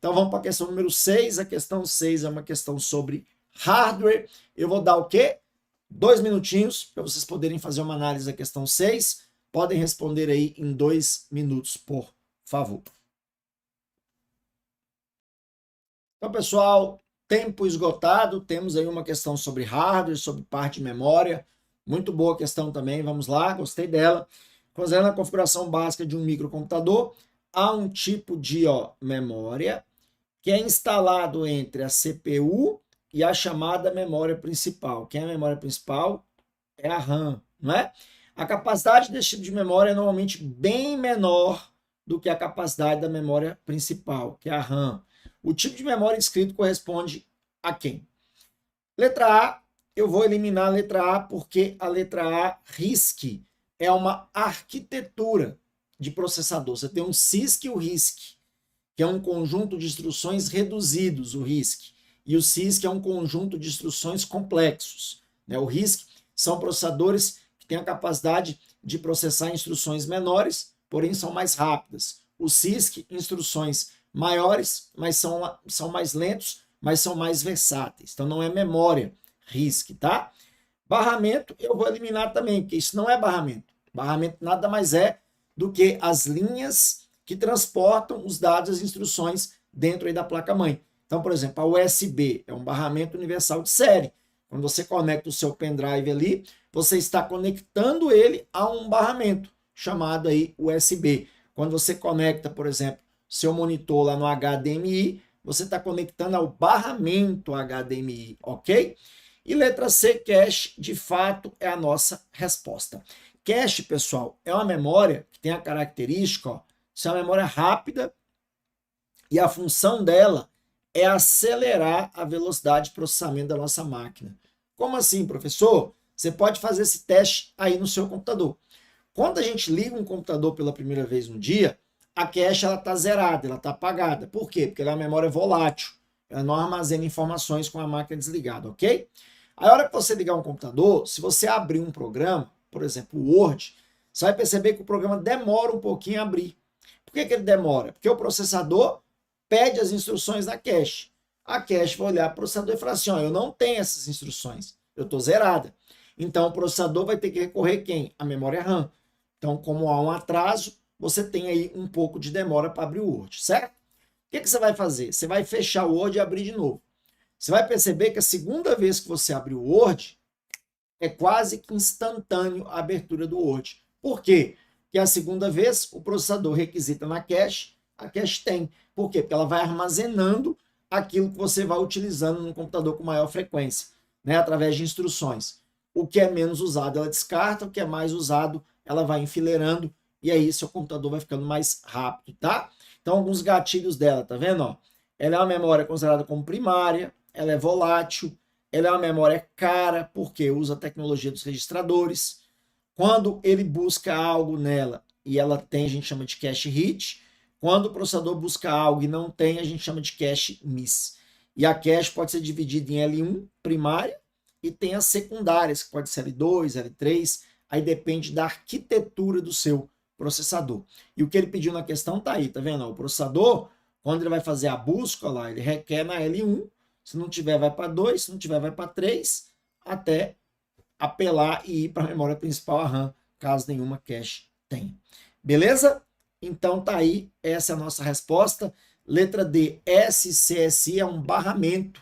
Então vamos para a questão número 6. A questão 6 é uma questão sobre hardware. Eu vou dar o quê? 2 minutinhos para vocês poderem fazer uma análise da questão 6. Podem responder aí em 2 minutos, por favor. Então, pessoal, tempo esgotado. Temos aí uma questão sobre hardware, sobre parte de memória. Muito boa questão também. Vamos lá, gostei dela. Considerando a configuração básica de um microcomputador, há um tipo de memória que é instalado entre a CPU e a chamada memória principal. Quem é a memória principal? É a RAM, não é? A capacidade desse tipo de memória é normalmente bem menor do que a capacidade da memória principal, que é a RAM. O tipo de memória escrito corresponde a quem? Letra A, eu vou eliminar a letra A porque a letra A, RISC, é uma arquitetura de processador. Você tem um CISC e o RISC, que é um conjunto de instruções reduzidos, o RISC. E o CISC é um conjunto de instruções complexos. O RISC são processadores que têm a capacidade de processar instruções menores, porém são mais rápidas. O CISC, instruções maiores, mas são mais lentos, mas são mais versáteis. Então não é memória RISC, tá? Barramento eu vou eliminar também, porque isso não é barramento. Barramento nada mais é do que as linhas que transportam os dados, as instruções dentro aí da placa-mãe. Então, por exemplo, a USB é um barramento universal de série. Quando você conecta o seu pendrive ali, você está conectando ele a um barramento chamado aí USB. Quando você conecta, por exemplo, seu monitor lá no HDMI, você está conectando ao barramento HDMI, ok? E letra C, cache, de fato, é a nossa resposta. Cache, pessoal, é uma memória que tem a característica, isso é uma memória rápida e a função dela é acelerar a velocidade de processamento da nossa máquina. Como assim, professor? Você pode fazer esse teste aí no seu computador. Quando a gente liga um computador pela primeira vez no dia, a cache está zerada, ela está apagada. Por quê? Porque ela é uma memória volátil. Ela não armazena informações com a máquina desligada, ok? A hora que você ligar um computador, se você abrir um programa, por exemplo, o Word, você vai perceber que o programa demora um pouquinho a abrir. Por que ele demora? Porque o processador pede as instruções da cache. A cache vai olhar para o processador e falar assim, eu não tenho essas instruções, eu estou zerada. Então o processador vai ter que recorrer quem? A memória RAM. Então, como há um atraso, você tem aí um pouco de demora para abrir o Word, certo? O que você vai fazer? Você vai fechar o Word e abrir de novo. Você vai perceber que a segunda vez que você abrir o Word, é quase que instantâneo a abertura do Word. Por quê? Porque a segunda vez o processador requisita na cache, a cache tem. Por quê? Porque ela vai armazenando aquilo que você vai utilizando no computador com maior frequência, através de instruções. O que é menos usado ela descarta, o que é mais usado ela vai enfileirando, e aí seu computador vai ficando mais rápido, tá? Então alguns gatilhos dela, tá vendo? Ela é uma memória considerada como primária, ela é volátil, ela é uma memória cara, porque usa a tecnologia dos registradores. Quando ele busca algo nela e ela tem, a gente chama de cache hit. Quando o processador busca algo e não tem, a gente chama de cache miss. E a cache pode ser dividida em L1, primária, e tem as secundárias, que pode ser L2, L3, aí depende da arquitetura do seu processador. E o que ele pediu na questão tá aí, tá vendo? O processador, quando ele vai fazer a busca lá, ele requer na L1, se não tiver, vai para 2, se não tiver, vai para 3, até apelar e ir para a memória principal, a RAM, caso nenhuma cache tenha. Beleza? Então tá aí, essa é a nossa resposta. Letra D, SCSI é um barramento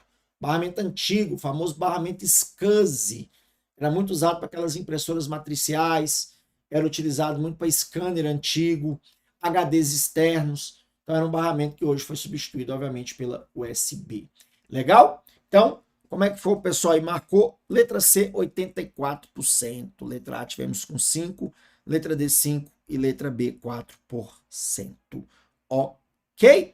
antigo, o famoso barramento SCSI. Era muito usado para aquelas impressoras matriciais, era utilizado muito para scanner antigo, HDs externos. Então era um barramento que hoje foi substituído, obviamente, pela USB. Legal? Então, como é que foi o pessoal aí? Marcou letra C, 84%. Letra A tivemos com 5%, letra D 5% e letra B 4%. Ok?